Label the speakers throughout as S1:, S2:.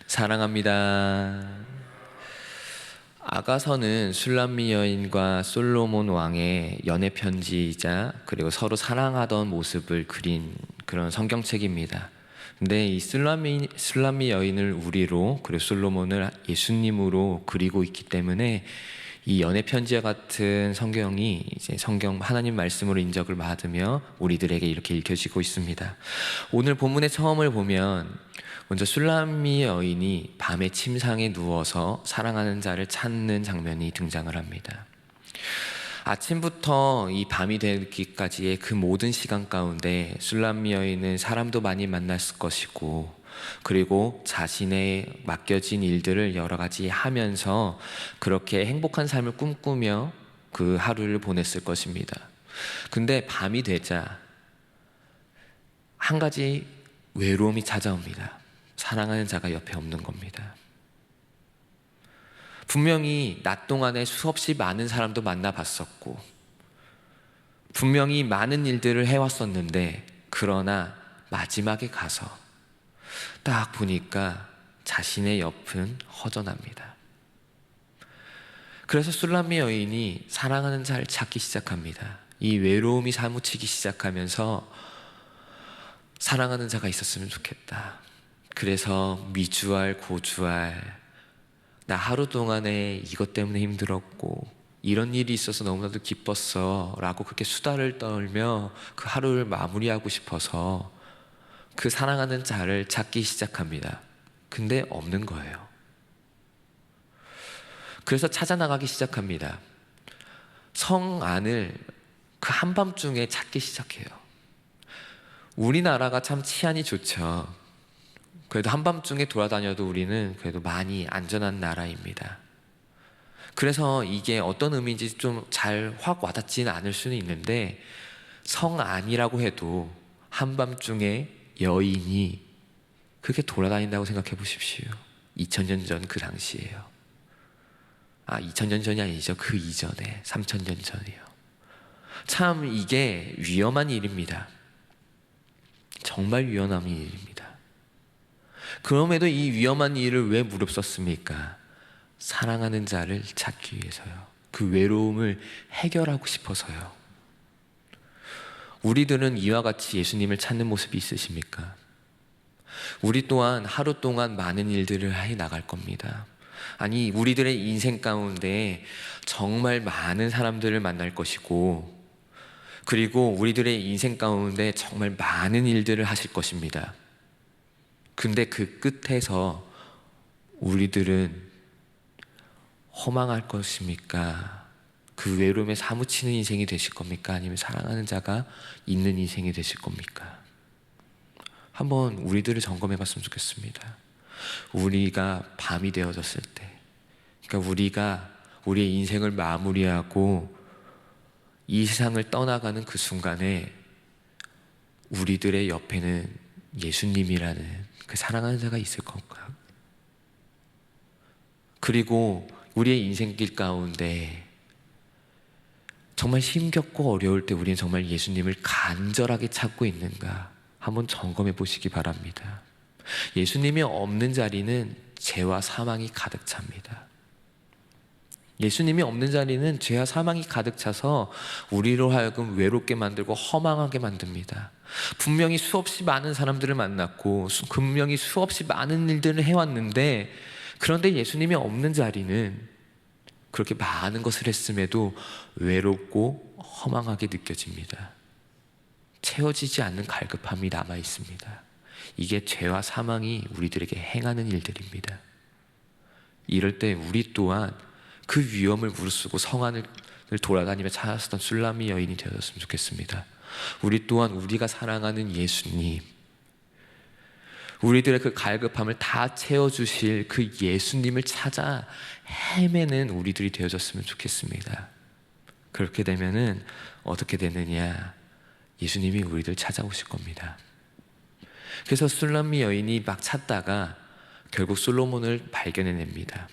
S1: 사랑합니다. 아가서는 술람미 여인과 솔로몬 왕의 연애 편지이자 그리고 서로 사랑하던 모습을 그린 그런 성경책입니다. 근데 이 술람미 여인을 우리로 그리고 솔로몬을 예수님으로 그리고 있기 때문에 이 연애 편지와 같은 성경이 이제 성경 하나님 말씀으로 인정을 받으며 우리들에게 이렇게 읽혀지고 있습니다. 오늘 본문의 처음을 보면 먼저 술람미 여인이 밤에 침상에 누워서 사랑하는 자를 찾는 장면이 등장을 합니다. 아침부터 이 밤이 되기까지의 그 모든 시간 가운데 술람미 여인은 사람도 많이 만났을 것이고, 그리고 자신의 맡겨진 일들을 여러 가지 하면서 그렇게 행복한 삶을 꿈꾸며 그 하루를 보냈을 것입니다. 근데 밤이 되자 한 가지 외로움이 찾아옵니다. 사랑하는 자가 옆에 없는 겁니다. 분명히 낮 동안에 수없이 많은 사람도 만나봤었고, 분명히 많은 일들을 해왔었는데, 그러나 마지막에 가서 딱 보니까 자신의 옆은 허전합니다. 그래서 술람미 여인이 사랑하는 자를 찾기 시작합니다. 이 외로움이 사무치기 시작하면서 사랑하는 자가 있었으면 좋겠다. 그래서 미주알 고주알, 나 하루 동안에 이것 때문에 힘들었고 이런 일이 있어서 너무나도 기뻤어 라고 그렇게 수다를 떨며 그 하루를 마무리하고 싶어서 그 사랑하는 자를 찾기 시작합니다. 근데 없는 거예요. 그래서 찾아 나가기 시작합니다. 성 안을 그 한밤중에 찾기 시작해요. 우리나라가 참 치안이 좋죠. 그래도 한밤중에 돌아다녀도 우리는 그래도 많이 안전한 나라입니다. 그래서 이게 어떤 의미인지 좀 잘 확 와닿지는 않을 수는 있는데, 성 안이라고 해도 한밤중에 여인이 그렇게 돌아다닌다고 생각해 보십시오. 2000년 전 그 당시예요. 2000년 전이 아니죠. 그 이전에 3000년 전이요. 참 이게 위험한 일입니다. 정말 위험한 일입니다. 그럼에도 이 위험한 일을 왜 무릅썼습니까? 사랑하는 자를 찾기 위해서요. 그 외로움을 해결하고 싶어서요. 우리들은 이와 같이 예수님을 찾는 모습이 있으십니까? 우리 또한 하루 동안 많은 일들을 해 나갈 겁니다. 아니, 우리들의 인생 가운데 정말 많은 사람들을 만날 것이고, 그리고 우리들의 인생 가운데 정말 많은 일들을 하실 것입니다. 근데 그 끝에서 우리들은 허망할 것입니까? 그 외로움에 사무치는 인생이 되실 겁니까? 아니면 사랑하는 자가 있는 인생이 되실 겁니까? 한번 우리들을 점검해 봤으면 좋겠습니다. 우리가 밤이 되어졌을 때, 그러니까 우리가 우리의 인생을 마무리하고 이 세상을 떠나가는 그 순간에 우리들의 옆에는 예수님이라는 그 사랑하는 자가 있을 건가? 그리고 우리의 인생길 가운데 정말 힘겹고 어려울 때 우리는 정말 예수님을 간절하게 찾고 있는가? 한번 점검해 보시기 바랍니다. 예수님이 없는 자리는 죄와 사망이 가득 찹니다. 예수님이 없는 자리는 죄와 사망이 가득 차서 우리로 하여금 외롭게 만들고 허망하게 만듭니다. 분명히 수없이 많은 사람들을 만났고 분명히 수없이 많은 일들을 해왔는데, 그런데 예수님이 없는 자리는 그렇게 많은 것을 했음에도 외롭고 허망하게 느껴집니다. 채워지지 않는 갈급함이 남아 있습니다. 이게 죄와 사망이 우리들에게 행하는 일들입니다. 이럴 때 우리 또한 그 위험을 무릅쓰고 성 안을 돌아다니며 찾았던 술람미 여인이 되었으면 좋겠습니다. 우리 또한 우리가 사랑하는 예수님, 우리들의 그 갈급함을 다 채워주실 그 예수님을 찾아 헤매는 우리들이 되어졌으면 좋겠습니다. 그렇게 되면은 어떻게 되느냐? 예수님이 우리들 찾아오실 겁니다. 그래서 술람미 여인이 막 찾다가 결국 솔로몬을 발견해냅니다.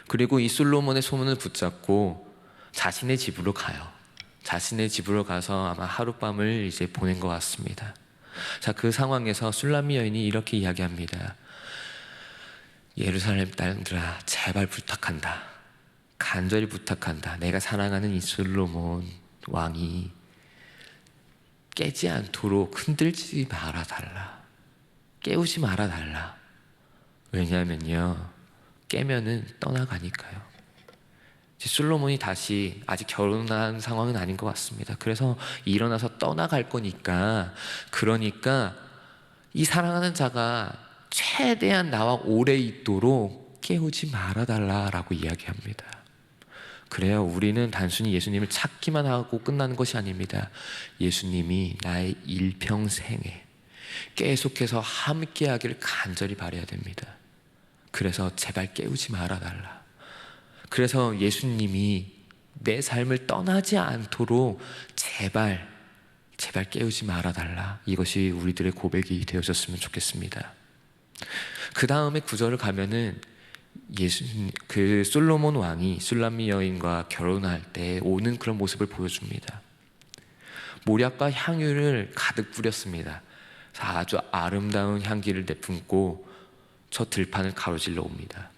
S1: 그리고 이 솔로몬의 소문을 붙잡고 자신의 집으로 가요. 자신의 집으로 가서 아마 하룻밤을 이제 보낸 것 같습니다. 자, 그 상황에서 술람미 여인이 이렇게 이야기합니다. 예루살렘 딸들아, 제발 부탁한다. 간절히 부탁한다. 내가 사랑하는 이 솔로몬 왕이 깨지 않도록 흔들지 말아달라. 깨우지 말아달라. 왜냐하면요, 깨면은 떠나가니까요. 솔로몬이 다시, 아직 결혼한 상황은 아닌 것 같습니다. 그래서 일어나서 떠나갈 거니까, 그러니까 이 사랑하는 자가 최대한 나와 오래 있도록 깨우지 말아달라라고 이야기합니다. 그래요, 우리는 단순히 예수님을 찾기만 하고 끝나는 것이 아닙니다. 예수님이 나의 일평생에 계속해서 함께하기를 간절히 바라야 됩니다. 그래서 제발 깨우지 말아달라. 그래서 예수님이 내 삶을 떠나지 않도록 제발 깨우지 말아달라. 이것이 우리들의 고백이 되어졌으면 좋겠습니다. 그 다음에 구절을 가면은 그 솔로몬 왕이 술람미 여인과 결혼할 때 오는 그런 모습을 보여줍니다. 모략과 향유를 가득 뿌렸습니다. 아주 아름다운 향기를 내뿜고 저 들판을 가로질러 옵니다.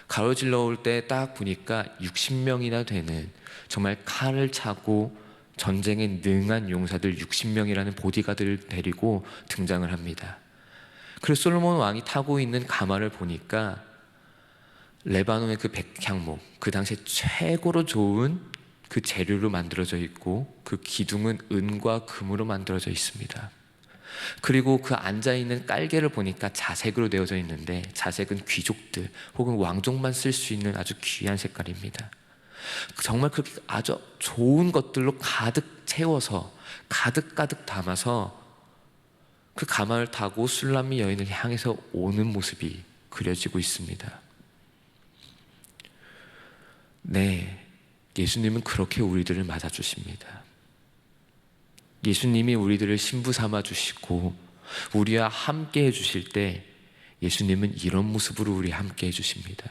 S1: 가로질러 올 때 딱 보니까 60명이나 되는, 정말 칼을 차고 전쟁에 능한 용사들 60명이라는 보디가드를 데리고 등장을 합니다. 그리고 솔로몬 왕이 타고 있는 가마를 보니까 레바논의 그 백향목, 그 당시에 최고로 좋은 그 재료로 만들어져 있고, 그 기둥은 은과 금으로 만들어져 있습니다. 그리고 그 앉아있는 깔개를 보니까 자색으로 되어져 있는데, 자색은 귀족들 혹은 왕족만 쓸 수 있는 아주 귀한 색깔입니다. 정말 그렇게 아주 좋은 것들로 가득 채워서, 가득 담아서 그 가마를 타고 술람미 여인을 향해서 오는 모습이 그려지고 있습니다. 네, 예수님은 그렇게 우리들을 맞아주십니다. 예수님이 우리들을 신부 삼아주시고 우리와 함께 해주실 때 예수님은 이런 모습으로 우리 함께 해주십니다.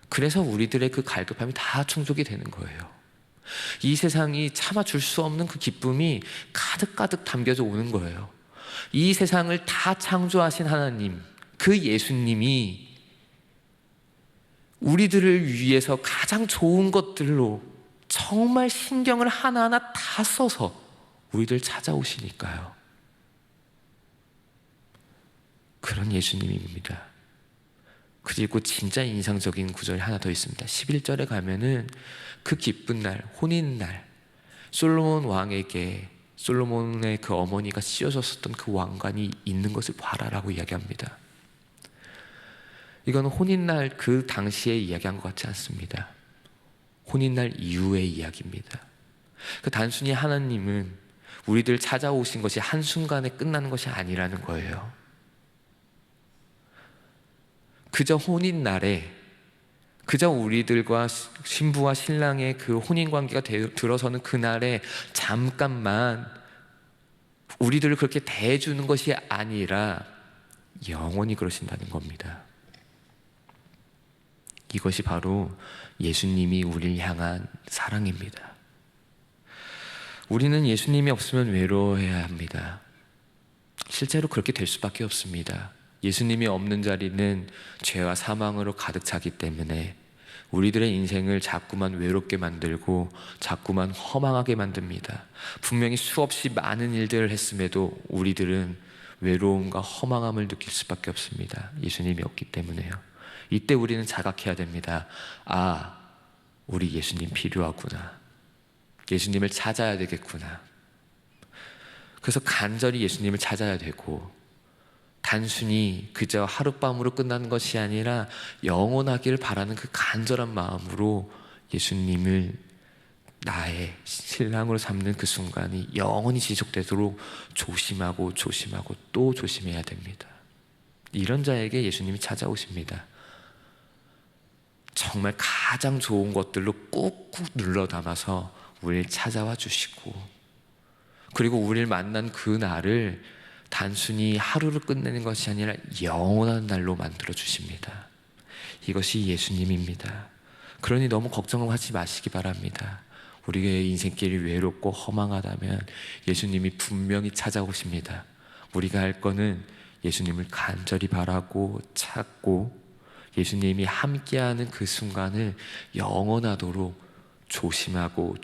S1: 그래서 우리들의 그 갈급함이 다 충족이 되는 거예요. 이 세상이 참아줄 수 없는 그 기쁨이 가득 담겨져 오는 거예요. 이 세상을 다 창조하신 하나님, 그 예수님이 우리들을 위해서 가장 좋은 것들로 정말 신경을 하나하나 다 써서 우리들 찾아오시니까요. 그런 예수님입니다. 그리고 진짜 인상적인 구절이 하나 더 있습니다. 11절에 가면은 그 기쁜 날, 혼인날, 솔로몬 왕에게 솔로몬의 그 어머니가 씌워줬었던 그 왕관이 있는 것을 봐라라고 이야기합니다. 이건 혼인날 그 당시에 이야기한 것 같지 않습니다. 혼인날 이후의 이야기입니다. 그 단순히 하나님은 우리들 찾아오신 것이 한순간에 끝나는 것이 아니라는 거예요. 그저 혼인날에, 그저 우리들과 신부와 신랑의 그 혼인관계가 들어서는 그날에 잠깐만 우리들을 그렇게 대해주는 것이 아니라 영원히 그러신다는 겁니다. 이것이 바로 예수님이 우리를 향한 사랑입니다. 우리는 예수님이 없으면 외로워해야 합니다. 실제로 그렇게 될 수밖에 없습니다. 예수님이 없는 자리는 죄와 사망으로 가득 차기 때문에 우리들의 인생을 자꾸만 외롭게 만들고 자꾸만 허망하게 만듭니다. 분명히 수없이 많은 일들을 했음에도 우리들은 외로움과 허망함을 느낄 수밖에 없습니다. 예수님이 없기 때문에요. 이때 우리는 자각해야 됩니다. 아, 우리 예수님 필요하구나. 예수님을 찾아야 되겠구나. 그래서 간절히 예수님을 찾아야 되고, 단순히 그저 하룻밤으로 끝나는 것이 아니라 영원하기를 바라는 그 간절한 마음으로 예수님을 나의 신랑으로 삼는 그 순간이 영원히 지속되도록 조심하고 또 조심해야 됩니다. 이런 자에게 예수님이 찾아오십니다. 정말 가장 좋은 것들로 꾹꾹 눌러 담아서 우리를 찾아와 주시고, 그리고 우리를 만난 그 날을 단순히 하루를 끝내는 것이 아니라 영원한 날로 만들어 주십니다. 이것이 예수님입니다. 그러니 너무 걱정하지 마시기 바랍니다. 우리의 인생길이 외롭고 허망하다면 예수님이 분명히 찾아오십니다. 우리가 할 거는 예수님을 간절히 바라고 찾고 예수님이 함께하는 그 순간을 영원하도록 조심하고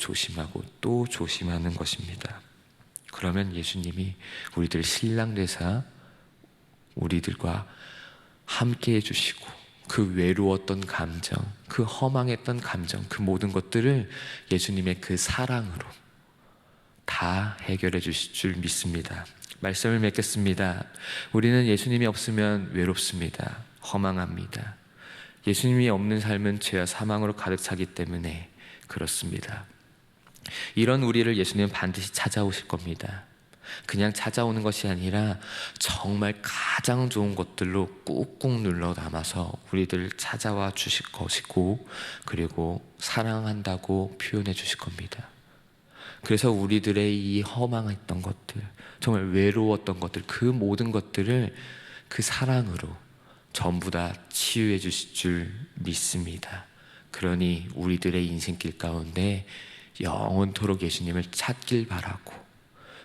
S1: 또 조심하는 것입니다. 그러면 예수님이 우리들 신랑 되사 우리들과 함께 해주시고 그 외로웠던 감정, 그 허망했던 감정, 그 모든 것들을 예수님의 그 사랑으로 다 해결해 주실 줄 믿습니다. 말씀을 맺겠습니다. 우리는 예수님이 없으면 외롭습니다. 허망합니다. 예수님이 없는 삶은 죄와 사망으로 가득 차기 때문에 그렇습니다. 이런 우리를 예수님은 반드시 찾아오실 겁니다. 그냥 찾아오는 것이 아니라 정말 가장 좋은 것들로 꾹꾹 눌러 담아서 우리들을 찾아와 주실 것이고, 그리고 사랑한다고 표현해 주실 겁니다. 그래서 우리들의 이 허망했던 것들, 정말 외로웠던 것들, 그 모든 것들을 그 사랑으로 전부 다 치유해 주실 줄 믿습니다. 그러니 우리들의 인생길 가운데 영원토록 예수님을 찾길 바라고,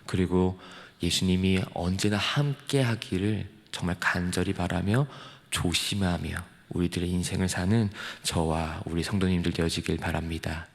S1: 그리고 예수님이 언제나 함께 하기를 정말 간절히 바라며 조심하며 우리들의 인생을 사는 저와 우리 성도님들 되어지길 바랍니다.